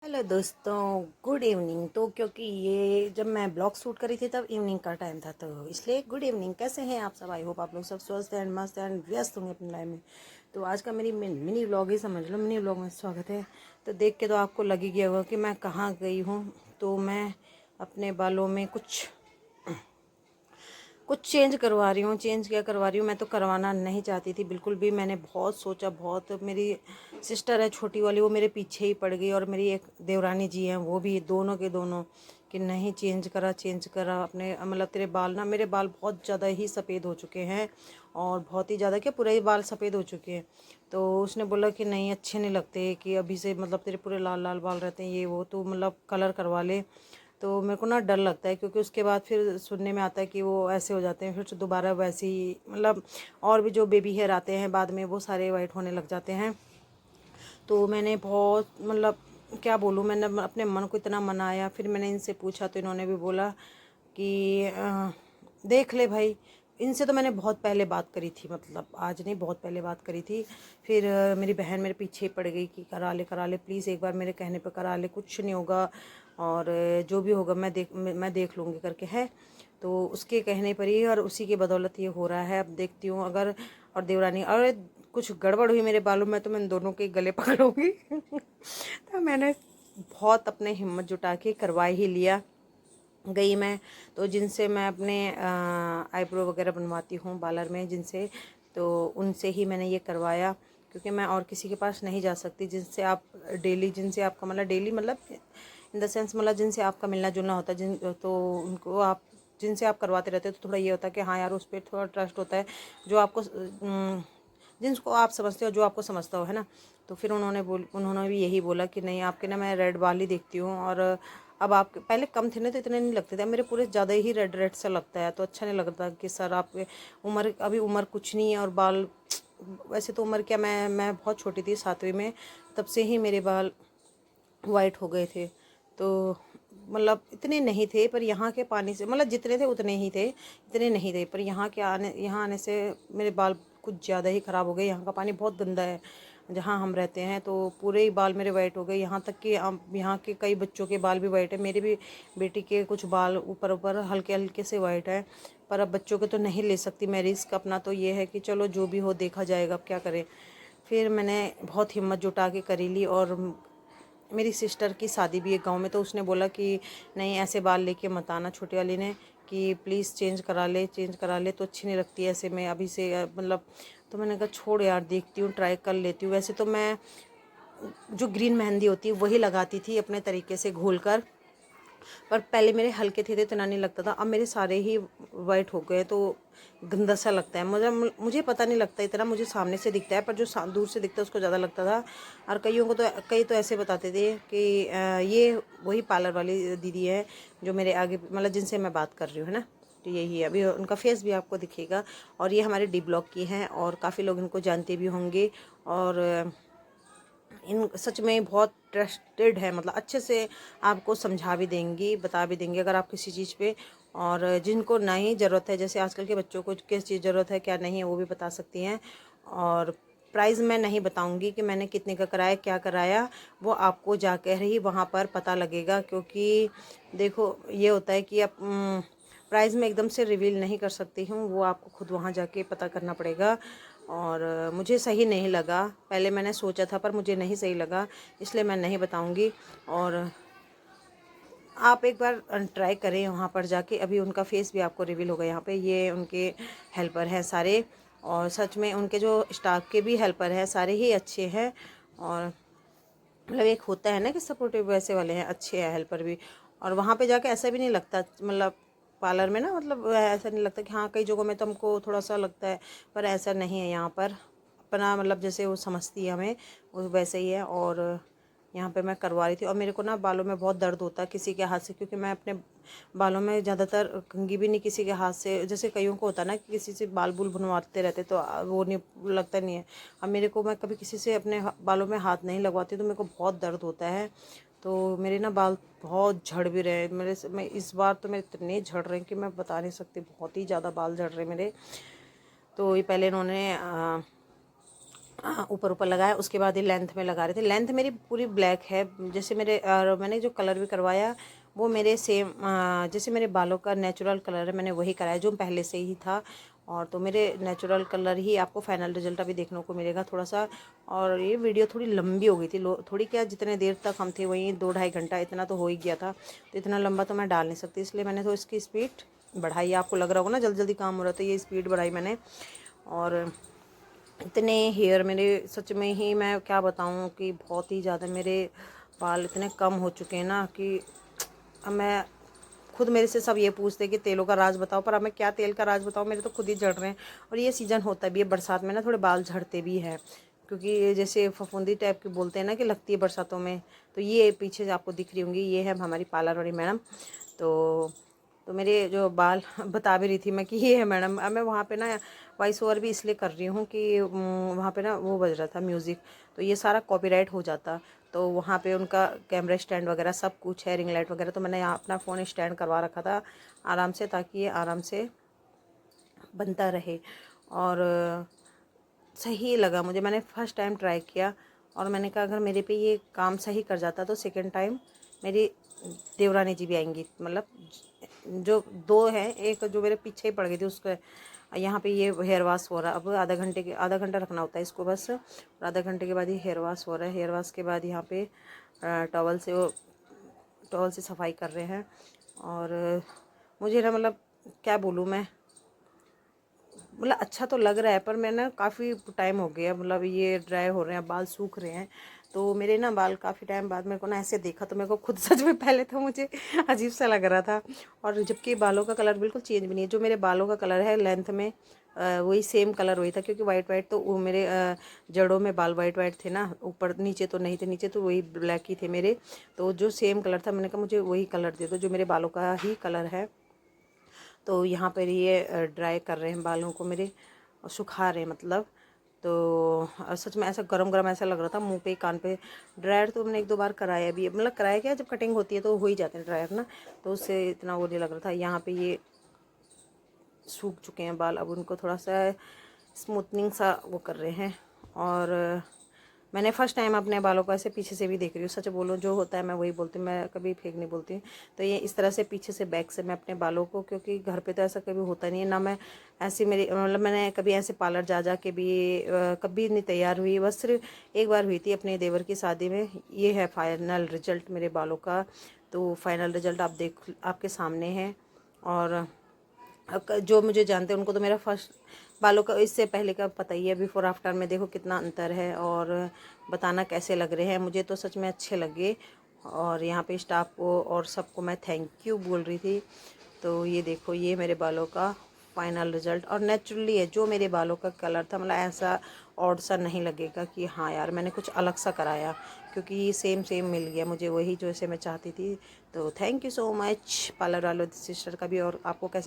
Hello दोस्तों, good evening. तो क्योंकि ये जब मैं ब्लॉग शूट करी थी तब इवनिंग का टाइम था, तो इसलिए गुड इवनिंग। कैसे हैं आप सब? आई होप आप लोग सब स्वस्थ एंड मस्त एंड व्यस्त होंगे अपनी लाइफ में। तो आज का मेरी मिनी व्लॉग ही समझ लो, मिनी व्लॉग में स्वागत है। तो देख के तो आपको लग ही गया होगा कि मैं कहाँ गई हूँ। तो मैं अपने बालों में कुछ चेंज करवा रही हूँ। चेंज क्या करवा रही हूँ, मैं तो करवाना नहीं चाहती थी बिल्कुल भी। मैंने बहुत सोचा, बहुत। मेरी सिस्टर है छोटी वाली, वो मेरे पीछे ही पड़ गई, और मेरी एक देवरानी जी हैं, वो भी, दोनों के दोनों कि नहीं चेंज करा अपने, मतलब तेरे बाल ना, मेरे बाल बहुत ज़्यादा ही सफ़ेद हो चुके हैं, और बहुत ही ज़्यादा, क्या पूरे ही बाल सफ़ेद हो चुके हैं। तो उसने बोला कि नहीं, अच्छे नहीं लगते, कि अभी से मतलब तेरे पूरे लाल लाल बाल रहते हैं, ये वो, तो मतलब कलर करवा ले। तो मेरे को ना डर लगता है, क्योंकि उसके बाद फिर सुनने में आता है कि वो ऐसे हो जाते हैं, फिर दोबारा वैसे ही, मतलब और भी जो बेबी हेयर आते हैं बाद में, वो सारे वाइट होने लग जाते हैं। तो मैंने बहुत, मतलब क्या बोलूँ, मैंने अपने मन को इतना मनाया। फिर मैंने इनसे पूछा तो इन्होंने भी बोला कि देख ले भाई। इनसे तो मैंने बहुत पहले बात करी थी, मतलब आज नहीं, बहुत पहले बात करी थी। फिर मेरी बहन मेरे पीछे ही पड़ गई कि करा ले प्लीज़, एक बार मेरे कहने पे करा ले, कुछ नहीं होगा, और जो भी होगा मैं देख लूँगी करके है। तो उसके कहने पर ही और उसी की बदौलत ये हो रहा है। अब देखती हूँ अगर, और देवरानी, और कुछ गड़बड़ हुई मेरे बालों में तो मैं दोनों के गले पकड़ूंगी। तो मैंने बहुत अपने हिम्मत जुटा के करवा ही लिया। गई मैं, तो जिनसे मैं अपने आईब्रो वगैरह बनवाती हूँ पार्लर में, जिनसे, तो उनसे ही मैंने ये करवाया, क्योंकि मैं और किसी के पास नहीं जा सकती। जिनसे आप डेली, जिनसे आपका मतलब डेली, मतलब इन द सेंस, मतलब जिनसे आपका मिलना जुलना होता है, तो उनको आप, जिनसे आप करवाते रहते हो, तो थोड़ा ये होता है कि हाँ यार, उस पर थोड़ा ट्रस्ट होता है, जो आपको जिनको आप समझते हो, जो आपको समझता हो, है ना। तो फिर उन्होंने भी यही बोला कि नहीं, आपके ना मैं रेड बाल ही देखती हूँ, और अब आप पहले कम थे ना, तो इतने नहीं लगते थे, अब मेरे पूरे ज़्यादा ही रेड रेड सा लगता है, तो अच्छा नहीं लगता कि सर आपके उम्र कुछ नहीं है, और बाल, वैसे तो उम्र क्या, मैं बहुत छोटी थी, 7वीं में, तब से ही मेरे बाल वाइट हो गए थे। तो मतलब इतने नहीं थे, पर यहाँ के पानी से, मतलब जितने थे उतने ही थे, इतने नहीं थे, पर यहाँ आने से मेरे बाल कुछ ज़्यादा ही ख़राब हो गए। यहाँ का पानी बहुत गंदा है जहाँ हम रहते हैं, तो पूरे ही बाल मेरे वाइट हो गए। यहाँ तक कि यहाँ के कई बच्चों के बाल भी वाइट है, मेरी भी बेटी के कुछ बाल ऊपर ऊपर हल्के हल्के से वाइट है। पर अब बच्चों के तो नहीं ले सकती मैं रिस्क अपना, तो ये है कि चलो जो भी हो देखा जाएगा, अब क्या करें। फिर मैंने बहुत हिम्मत जुटा के करी ली, और मेरी सिस्टर की शादी भी है गांव में, तो उसने बोला कि नहीं, ऐसे बाल लेके मत आना, छोटी वाली ने, कि प्लीज़ चेंज करा ले, तो अच्छी नहीं लगती ऐसे में अभी से, मतलब। तो मैंने कहा छोड़ यार, देखती हूँ, ट्राई कर लेती हूँ। वैसे तो मैं जो ग्रीन मेहंदी होती है वही लगाती थी अपने तरीके से घोल कर, पर पहले मेरे हल्के थे तो इतना नहीं लगता था, अब मेरे सारे ही वाइट हो गए, तो गंदा सा लगता है। मुझे पता नहीं लगता इतना, मुझे सामने से दिखता है, पर जो दूर से दिखता है उसको ज़्यादा लगता था। और कई तो ऐसे बताते थे कि ये वही पार्लर वाली दीदी है जो मेरे आगे, मतलब जिनसे मैं बात कर रही हूँ, है ना। तो यही है, अभी उनका फेस भी आपको दिखेगा। और ये हमारे डी ब्लॉक की हैं, और काफ़ी लोग इनको जानते भी होंगे, और इन सच में बहुत ट्रस्टेड है, मतलब अच्छे से आपको समझा भी देंगी, बता भी देंगे अगर आप किसी चीज़ पे। और जिनको नहीं ज़रूरत है, जैसे आजकल के बच्चों को किस चीज़ ज़रूरत है क्या नहीं है, वो भी बता सकती हैं। और प्राइस मैं नहीं बताऊंगी कि मैंने कितने का कराया, क्या कराया, वो आपको जाकर ही वहाँ पर पता लगेगा। क्योंकि देखो, ये होता है कि आप प्राइस में एकदम से रिवील नहीं कर सकती हूँ, वो आपको खुद वहाँ जाके पता करना पड़ेगा। और मुझे सही नहीं लगा, पहले मैंने सोचा था पर मुझे नहीं सही लगा, इसलिए मैं नहीं बताऊंगी। और आप एक बार ट्राई करें वहाँ पर जाके। अभी उनका फेस भी आपको रिवील होगा यहाँ पे, ये उनके हेल्पर हैं सारे, और सच में उनके जो स्टाफ के भी हेल्पर हैं सारे ही अच्छे हैं। और मतलब एक होता है ना कि सपोर्टिव, वैसे वाले हैं, अच्छे हैं हेल्पर भी। और वहाँ पे जाके ऐसा भी नहीं लगता, मतलब पार्लर में ना, मतलब ऐसा नहीं लगता कि हाँ, कई जगहों में तो हमको थोड़ा सा लगता है, पर ऐसा नहीं है यहाँ पर। अपना मतलब जैसे वो समझती है हमें, वो वैसे ही है। और यहाँ पे मैं करवा रही थी, और मेरे को ना बालों में बहुत दर्द होता है किसी के हाथ से, क्योंकि मैं अपने बालों में ज़्यादातर कंघी भी नहीं किसी के हाथ से, जैसे कईयों को होता है ना कि किसी से बाल बुल बनवाते रहते, तो वो नहीं लगता नहीं है। अब मेरे को, मैं कभी किसी से अपने बालों में हाथ नहीं लगवाती, तो मेरे को बहुत दर्द होता है। तो मेरे ना बाल बहुत झड़ भी रहे मैं इस बार तो मेरे इतने झड़ रहे हैं कि मैं बता नहीं सकती, बहुत ही ज़्यादा बाल झड़ रहे हैं मेरे। तो ये पहले इन्होंने ऊपर ऊपर लगाया। उसके बाद ये लेंथ में लगा रहे थे। लेंथ मेरी पूरी ब्लैक है, जैसे मेरे मैंने जो कलर भी करवाया वो मेरे सेम जैसे मेरे बालों का नेचुरल कलर है, मैंने वही कराया जो पहले से ही था। और तो मेरे नेचुरल कलर ही आपको फाइनल रिजल्ट अभी देखने को मिलेगा थोड़ा सा। और ये वीडियो थोड़ी लंबी हो गई थी, थोड़ी क्या, जितने देर तक हम थे वहीं 2-2.5 घंटा इतना तो हो ही गया था, तो इतना लंबा तो मैं डाल नहीं सकती, इसलिए मैंने तो इसकी स्पीड बढ़ाई। आपको लग रहा होगा ना जल्दी जल्दी काम हो रहा था, ये स्पीड बढ़ाई मैंने। और इतने हेयर मेरे, सच में ही मैं क्या बताऊं कि बहुत ही ज़्यादा मेरे बाल इतने कम हो चुके हैं ना कि अब मैं खुद, मेरे से सब ये पूछते हैं कि तेलों का राज बताओ, पर अब मैं क्या तेल का राज बताऊं, मेरे तो खुद ही झड़ रहे हैं। और ये सीज़न होता भी है बरसात में ना, थोड़े बाल झड़ते भी हैं, क्योंकि ये जैसे फफूंदी टाइप की बोलते हैं ना कि लगती है बरसातों में। तो ये पीछे से आपको दिख रही होंगी, ये है हमारी पार्लर वाली मैडम। तो मेरे जो बाल बता भी रही थी मैं कि ये है मैडम। अब मैं वहाँ पे ना वॉइस ओवर भी इसलिए कर रही हूँ कि वहाँ पे ना वो बज रहा था म्यूज़िक, तो ये सारा कॉपीराइट हो जाता। तो वहाँ पे उनका कैमरा स्टैंड वगैरह सब कुछ है, रिंग लाइट वगैरह, तो मैंने यहाँ अपना फ़ोन स्टैंड करवा रखा था आराम से, ताकि ये आराम से बनता रहे। और सही लगा मुझे, मैंने फ़र्स्ट टाइम ट्राई किया और मैंने कहा अगर मेरे पे ये काम सही कर जाता तो सेकंड टाइम मेरी देवरानी जी भी आएंगी। मतलब जो दो हैं, एक जो मेरे पीछे ही पड़ गई थी उसका, यहाँ पे ये हेयर वॉश हो रहा। अब आधा घंटा रखना होता है इसको बस, और आधा घंटे के बाद ये हेयर वॉश हो रहा है। हेयर वॉश के बाद यहाँ पे टॉवल से सफाई कर रहे हैं। और मुझे ना, मतलब क्या बोलूँ मैं, मतलब अच्छा तो लग रहा है, पर मैं ना काफ़ी टाइम हो गया, मतलब ये ड्राई हो रहे हैं, बाल सूख रहे हैं। तो मेरे ना बाल काफ़ी टाइम बाद मेरे को ना ऐसे देखा तो मेरे को खुद सच में पहले तो मुझे अजीब सा लग रहा था। और जबकि बालों का कलर बिल्कुल चेंज भी नहीं है, जो मेरे बालों का कलर है लेंथ में वही सेम कलर वही था, क्योंकि वाइट वाइट तो वो मेरे जड़ों में बाल वाइट वाइट थे ना, ऊपर नीचे तो नहीं थे, नीचे तो वही ब्लैक ही थे मेरे। तो जो सेम कलर था, मैंने कहा मुझे वही कलर दे दो जो मेरे बालों का ही कलर है। तो यहाँ पर ये ड्राई कर रहे हैं बालों को मेरे, और सुखा रहे हैं मतलब। तो सच में ऐसा गरम गरम ऐसा लग रहा था मुंह पे कान पे। ड्रायर तो मैंने 1-2 बार कराया भी, मतलब कराया क्या, जब कटिंग होती है तो हो ही जाते हैं ड्रायर ना, तो उससे इतना वो नहीं लग रहा था। यहाँ पे ये सूख चुके हैं बाल, अब उनको थोड़ा सा स्मूथनिंग सा वो कर रहे हैं। और मैंने फ़र्स्ट टाइम अपने बालों को ऐसे पीछे से भी देख रही हूँ। सच बोलूँ जो होता है मैं वही बोलती हूँ, मैं कभी फेक नहीं बोलती हूँ। तो ये इस तरह से पीछे से बैक से मैं अपने बालों को, क्योंकि घर पे तो ऐसा कभी होता नहीं है ना, मैं ऐसी मेरी मतलब मैंने कभी ऐसे पार्लर जा के भी कभी नहीं तैयार हुई, बस सिर्फ एक बार हुई थी अपने देवर की शादी में। ये है फाइनल रिजल्ट मेरे बालों का। तो फाइनल रिजल्ट आप देख, आपके सामने है। और जो मुझे जानते हैं उनको तो मेरा फर्स्ट बालों का इससे पहले का पता ही है, बिफोर आफ्टर में देखो कितना अंतर है। और बताना कैसे लग रहे हैं, मुझे तो सच में अच्छे लगे। और यहाँ पे स्टाफ को और सबको मैं थैंक यू बोल रही थी। तो ये देखो, ये मेरे बालों का फाइनल रिजल्ट, और नेचुरली है जो मेरे बालों का कलर था, मतलब ऐसा ऑड सा नहीं लगेगा कि हाँ यार मैंने कुछ अलग सा कराया, क्योंकि ये सेम सेम मिल गया मुझे, वही जो इसे मैं चाहती थी। तो thank you so much parlour वालों सिस्टर का भी। और आपको कैसे